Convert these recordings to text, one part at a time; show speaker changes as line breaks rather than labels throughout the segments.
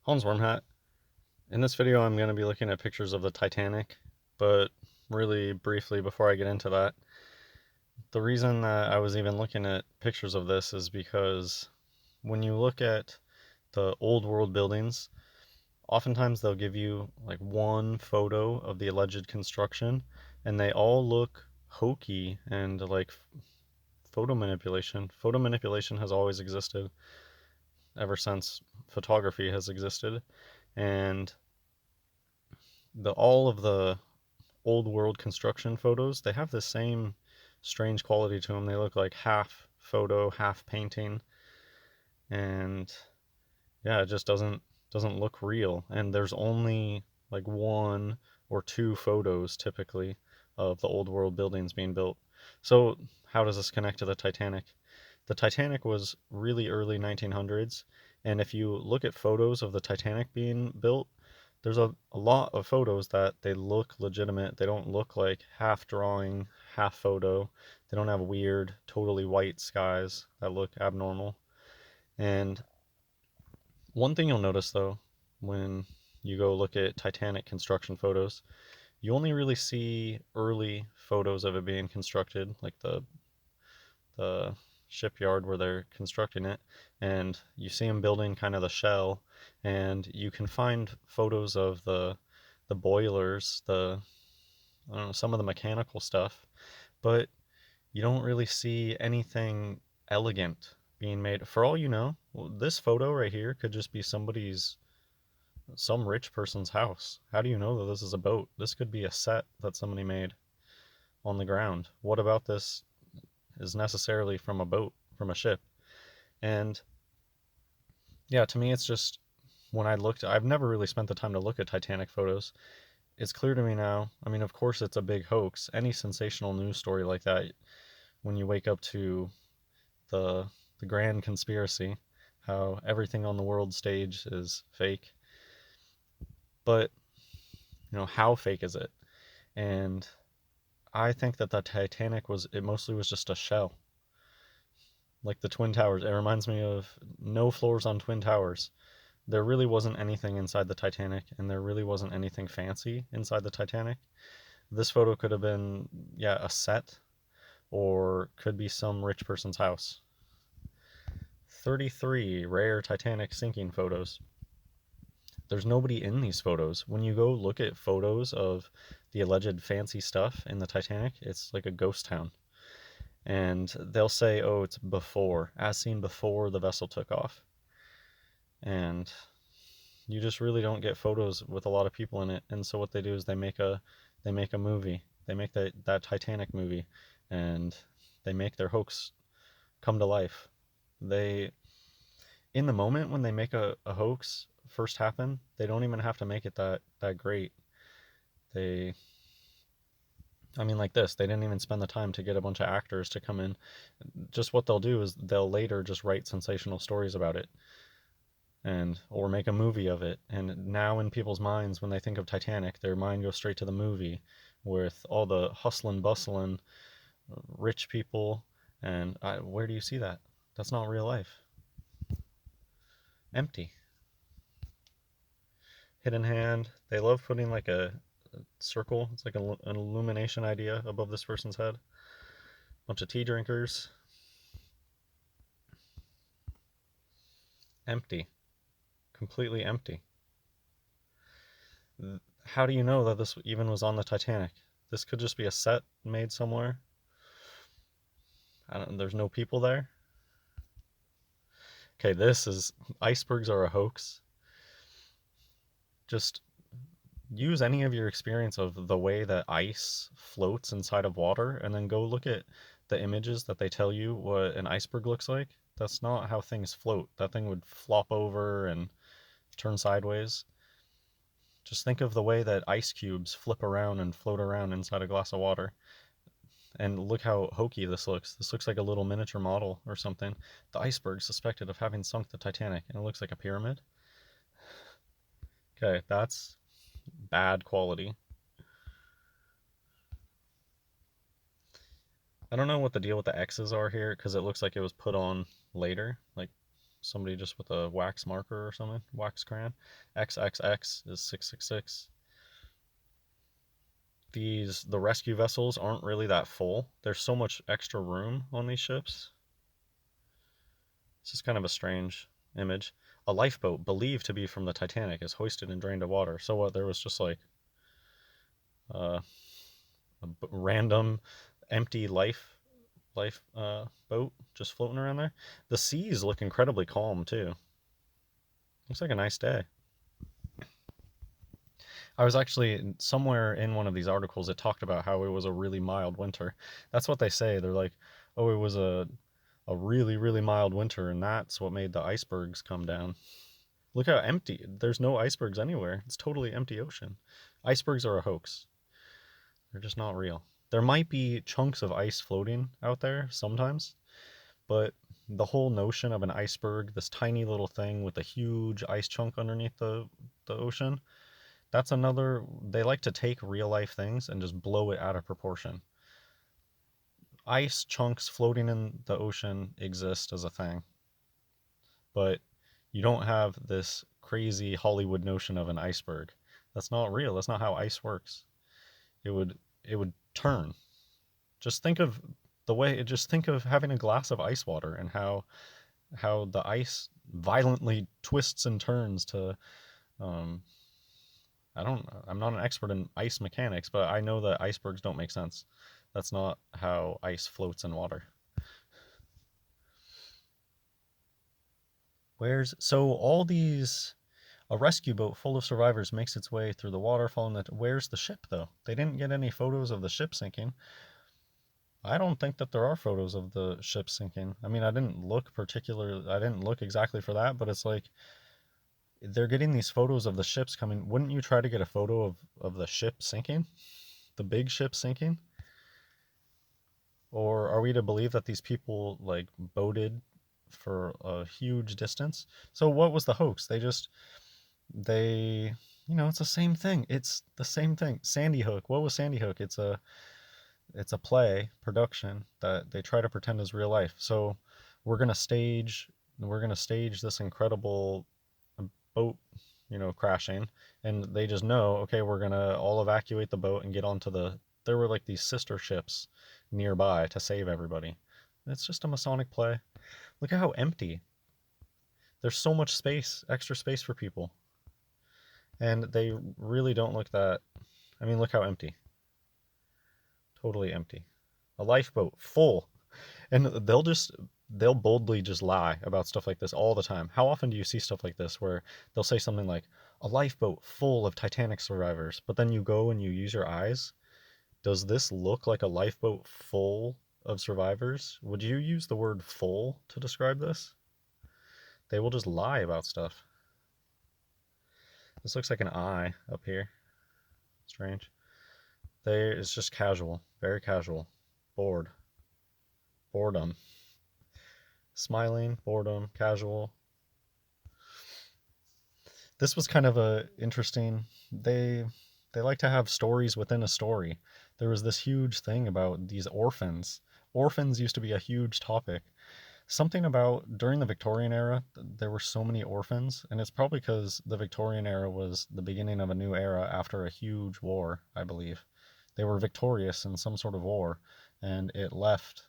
Hans Wormhat. In this video, I'm going to be looking at pictures of the Titanic, but really briefly before I get into that, the reason that I was even looking at pictures of this is because when you look at the old world buildings, oftentimes they'll give you like one photo of the alleged construction, and they all look hokey and like photo manipulation. Photo manipulation has always existed ever since photography has existed, and the all of the old world construction photos, they have the same strange quality to them. They look like half photo, half painting, and yeah, it just doesn't look real. And there's only like one or two photos typically of the old world buildings being built. So, how does this connect to the Titanic? The Titanic was really early 1900s, and if you look at photos of the Titanic being built, there's a lot of photos that they look legitimate. They don't look like half drawing, half photo. They don't have weird, totally white skies that look abnormal. And one thing you'll notice though, when you go look at Titanic construction photos, you only really see early photos of it being constructed, like the shipyard where they're constructing it, and you see them building kind of the shell, and you can find photos of the boilers, the I don't know, some of the mechanical stuff, but you don't really see anything elegant being made. For all you know, this photo right here could just be some rich person's house. How do you know that this is a boat? This could be a set that somebody made on the ground. What about this is necessarily from a boat, from a ship? And yeah, to me, it's just when I've never really spent the time to look at Titanic photos. It's clear to me now. I mean, of course, it's a big hoax. Any sensational news story like that, when you wake up to the the grand conspiracy, how everything on the world stage is fake. But how fake is it? And I think that the Titanic mostly was just a shell, like the Twin Towers. It reminds me of no floors on Twin Towers. There really wasn't anything inside the Titanic, and there really wasn't anything fancy inside the Titanic. This photo could have been, yeah, a set, or could be some rich person's house. 33 rare Titanic sinking photos. There's nobody in these photos. When you go look at photos of the alleged fancy stuff in the Titanic, it's like a ghost town. And they'll say, oh, it's before, as seen before the vessel took off. And you just really don't get photos with a lot of people in it. And so what they do is they make a movie. They make that Titanic movie, and they make their hoax come to life. They In the moment when they make a hoax first happen, they don't even have to make it that great. They I mean, like this, they didn't even spend the time to get a bunch of actors to come in. Just what they'll do is they'll later just write sensational stories about it, and or make a movie of it. And now in people's minds, when they think of Titanic, their mind goes straight to the movie with all the hustling, bustling, rich people. And where do you see that? That's not real life. Empty. Hidden hand. They love putting like a circle. It's like an illumination idea above this person's head. Bunch of tea drinkers. Empty. Completely empty. How do you know that this even was on the Titanic? This could just be a set made somewhere. There's no people there. Okay, this is icebergs are a hoax. Just use any of your experience of the way that ice floats inside of water, and then go look at the images that they tell you what an iceberg looks like. That's not how things float. That thing would flop over and turn sideways. Just think of the way that ice cubes flip around and float around inside a glass of water. And look how hokey this looks. This looks like a little miniature model or something. The iceberg suspected of having sunk the Titanic, and it looks like a pyramid. Okay, that's bad quality. I don't know what the deal with the X's are here, because it looks like it was put on later. Like, somebody just with a wax marker or something, wax crayon. XXX is 666. The rescue vessels aren't really that full. There's so much extra room on these ships. This is kind of a strange image. A lifeboat believed to be from the Titanic is hoisted and drained to water. So what? There was just like uh, a random empty life boat just floating around there. The seas look incredibly calm too. Looks like a nice day. I was actually somewhere in one of these articles, it talked about how it was a really mild winter. That's what they say. They're like, oh, it was a really, really mild winter, and that's what made the icebergs come down. Look how empty. There's no icebergs anywhere. It's totally empty ocean. Icebergs are a hoax. They're just not real. There might be chunks of ice floating out there sometimes, but the whole notion of an iceberg, this tiny little thing with a huge ice chunk underneath the ocean, that's another. They like to take real life things and just blow it out of proportion. Ice chunks floating in the ocean exist as a thing, but you don't have this crazy Hollywood notion of an iceberg. That's not real. That's not how ice works. It would turn. Just think of just think of having a glass of ice water and how the ice violently twists and turns to um I'm not an expert in ice mechanics, but I know that icebergs don't make sense. That's not how ice floats in water. All these a rescue boat full of survivors makes its way through the water following the where's the ship though? They didn't get any photos of the ship sinking. I don't think that there are photos of the ship sinking. I mean, I didn't look exactly for that, but it's like they're getting these photos of the ships coming. Wouldn't you try to get a photo of the ship sinking? The big ship sinking? Or are we to believe that these people like boated for a huge distance? So what was the hoax? They it's the same thing. It's the same thing. Sandy Hook. What was Sandy Hook? It's a play production that they try to pretend is real life. So we're gonna stage we're gonna stage this incredible boat, crashing, and they just know, okay, we're gonna all evacuate the boat and get onto the. There were like these sister ships nearby to save everybody. It's just a Masonic play. Look at how empty. There's so much space, extra space for people, and they really don't look that. I mean, look how empty. Totally empty. A lifeboat full. And they'll boldly just lie about stuff like this all the time. How often do you see stuff like this where they'll say something like a lifeboat full of Titanic survivors, but then you go and you use your eyes? Does this look like a lifeboat full of survivors? Would you use the word full to describe this? They will just lie about stuff. This looks like an eye up here. Strange. It's just casual, very casual. Bored. Boredom. Smiling, boredom, casual. This was kind of a interesting. They like to have stories within a story. There was this huge thing about these orphans. Orphans used to be a huge topic. Something about during the Victorian era, there were so many orphans, and it's probably because the Victorian era was the beginning of a new era after a huge war, I believe. They were victorious in some sort of war, and it left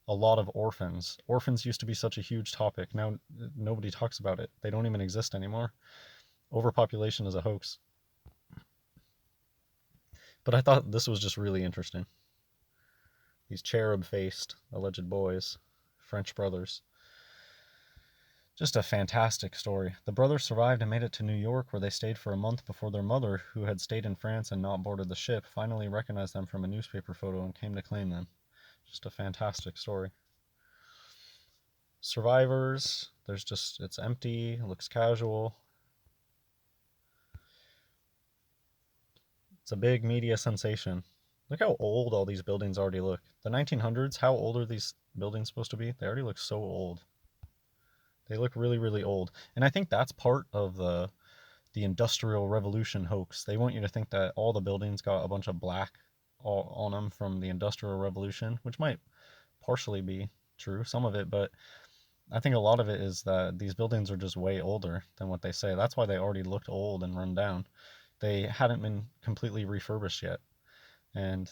a lot of orphans. Orphans used to be such a huge topic. Now nobody talks about it. They don't even exist anymore. Overpopulation is a hoax. But I thought this was just really interesting. These cherub-faced alleged boys, French brothers. Just a fantastic story. The brothers survived and made it to New York, where they stayed for a month before their mother, who had stayed in France and not boarded the ship, finally recognized them from a newspaper photo and came to claim them. Just a fantastic story. Survivors, it's empty, it looks casual. It's a big media sensation. Look how old all these buildings already look. The 1900s, how old are these buildings supposed to be? They already look so old. They look really, really old. And I think that's part of the Industrial Revolution hoax. They want you to think that all the buildings got a bunch of black on them from the Industrial Revolution, which might partially be true, some of it, but I think a lot of it is that these buildings are just way older than what they say. That's why they already looked old and run down. They hadn't been completely refurbished yet. And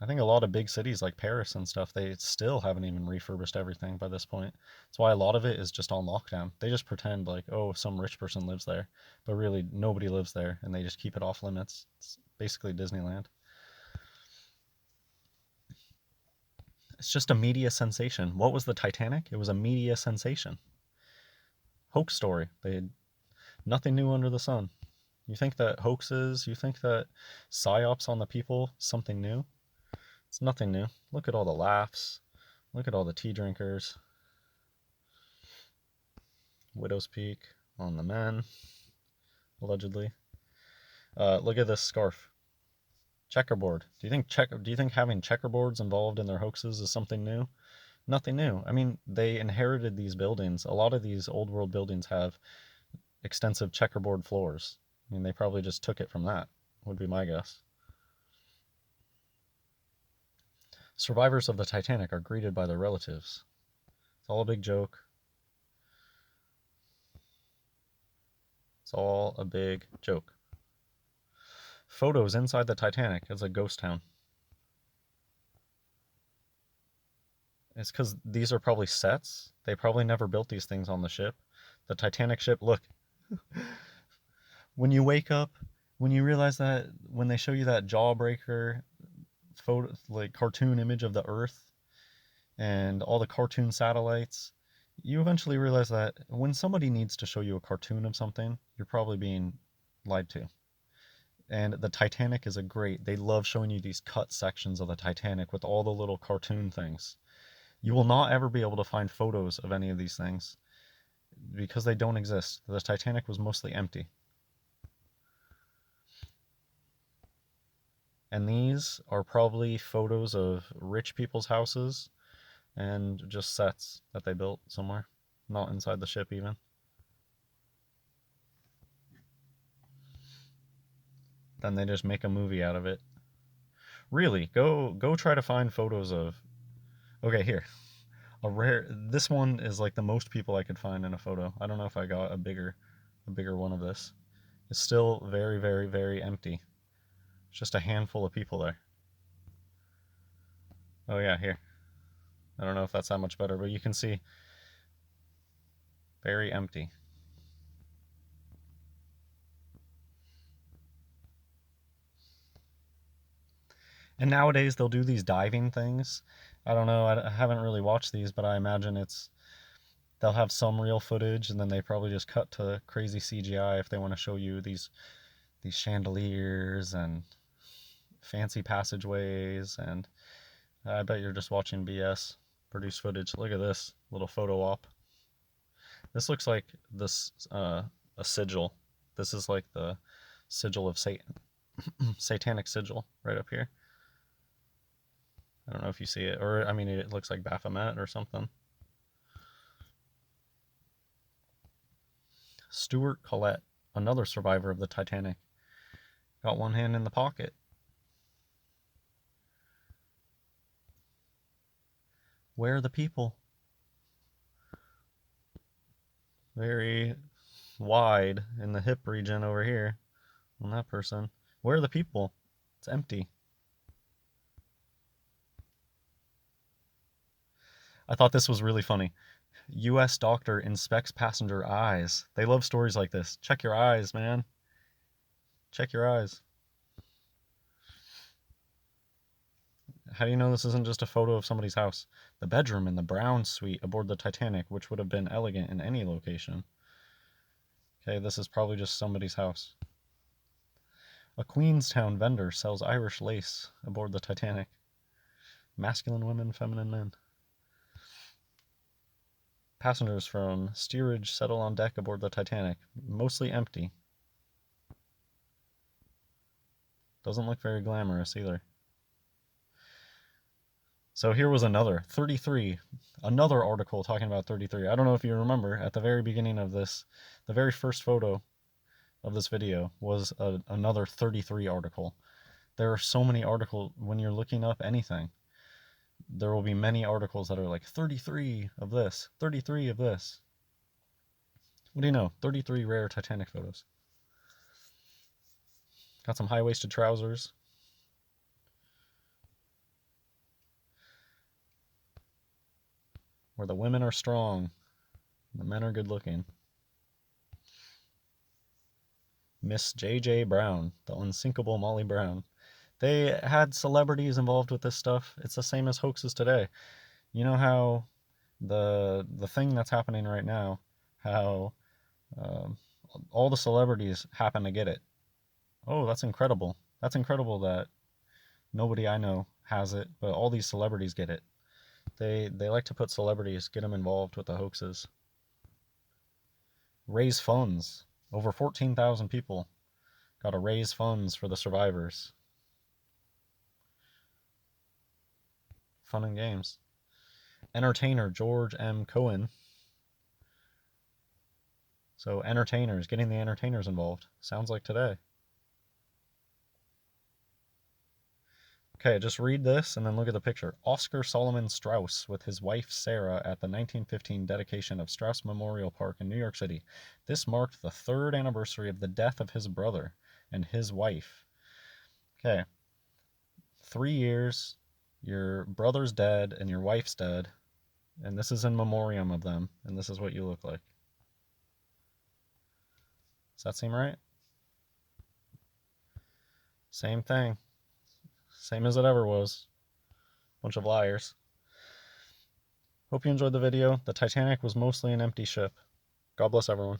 I think a lot of big cities like Paris and stuff, they still haven't even refurbished everything by this point. That's why a lot of it is just on lockdown. They just pretend like, oh, some rich person lives there, but really nobody lives there, and they just keep it off limits. It's basically Disneyland. It's just a media sensation. What was the Titanic? It was a media sensation. Hoax story. They had nothing new under the sun. You think that hoaxes, you think that psyops on the people, something new? It's nothing new. Look at all the laughs. Look at all the tea drinkers. Widow's Peak on the men, allegedly. Look at this scarf. Checkerboard. Do you think having checkerboards involved in their hoaxes is something new? Nothing new. I mean, they inherited these buildings. A lot of these old world buildings have extensive checkerboard floors. I mean, they probably just took it from that, would be my guess. Survivors of the Titanic are greeted by their relatives. It's all a big joke. It's all a big joke. Photos inside the Titanic as a ghost town. It's because these are probably sets. They probably never built these things on the ship. The Titanic ship, look, when you wake up, when you realize that, when they show you that jawbreaker photo, like cartoon image of the Earth and all the cartoon satellites, you eventually realize that when somebody needs to show you a cartoon of something, you're probably being lied to. And the Titanic is they love showing you these cut sections of the Titanic with all the little cartoon things. You will not ever be able to find photos of any of these things because they don't exist. The Titanic was mostly empty. And these are probably photos of rich people's houses and just sets that they built somewhere, not inside the ship even. Then they just make a movie out of it. Really, go try to find photos of. Okay, here. This one is like the most people I could find in a photo. I don't know if I got a bigger one of this. It's still very, very, very empty. It's just a handful of people there. Oh yeah, here. I don't know if that's that much better, but you can see very empty. And nowadays they'll do these diving things. I don't know. I haven't really watched these, but I imagine they'll have some real footage, and then they probably just cut to crazy CGI if they want to show you these chandeliers and fancy passageways. And I bet you're just watching BS produced footage. Look at this little photo op. This looks like a sigil. This is like the sigil of Satan, satanic sigil right up here. I don't know if you see it, or I mean, it looks like Baphomet or something. Stuart Collette, another survivor of the Titanic, got one hand in the pocket. Where are the people? Very wide in the hip region over here on that person. Where are the people? It's empty. I thought this was really funny. U.S. doctor inspects passenger eyes. They love stories like this. Check your eyes, man. Check your eyes. How do you know this isn't just a photo of somebody's house? The bedroom in the Brown suite aboard the Titanic, which would have been elegant in any location. Okay, this is probably just somebody's house. A Queenstown vendor sells Irish lace aboard the Titanic. Masculine women, feminine men. Passengers from steerage settle on deck aboard the Titanic, mostly empty. Doesn't look very glamorous either. So here was another 33, another article talking about 33. I don't know if you remember at the very beginning of this, the very first photo of this video was another 33 article. There are so many articles when you're looking up anything. there will be many articles that are like 33 of this, 33 of this. What do you know? 33 rare Titanic photos. Got some high-waisted trousers. Where the women are strong, the men are good looking. Miss J.J. Brown, the unsinkable Molly Brown. They had celebrities involved with this stuff. It's the same as hoaxes today. You know how the thing that's happening right now, how um, all the celebrities happen to get it. Oh, that's incredible. That's incredible that nobody I know has it, but all these celebrities get it. They like to put celebrities, get them involved with the hoaxes. Raise funds. Over 14,000 people got to raise funds for the survivors. Fun and games. Entertainer George M. Cohen. So entertainers, getting the entertainers involved. Sounds like today. Okay, just read this and then look at the picture. Oscar Solomon Strauss with his wife Sarah at the 1915 dedication of Strauss Memorial Park in New York City. This marked the 3rd anniversary of the death of his brother and his wife. Okay, 3 years, your brother's dead and your wife's dead, and this is in memoriam of them, and this is what you look like. Does that seem right? Same thing. Same as it ever was. Bunch of liars. Hope you enjoyed the video. The Titanic was mostly an empty ship. God bless everyone.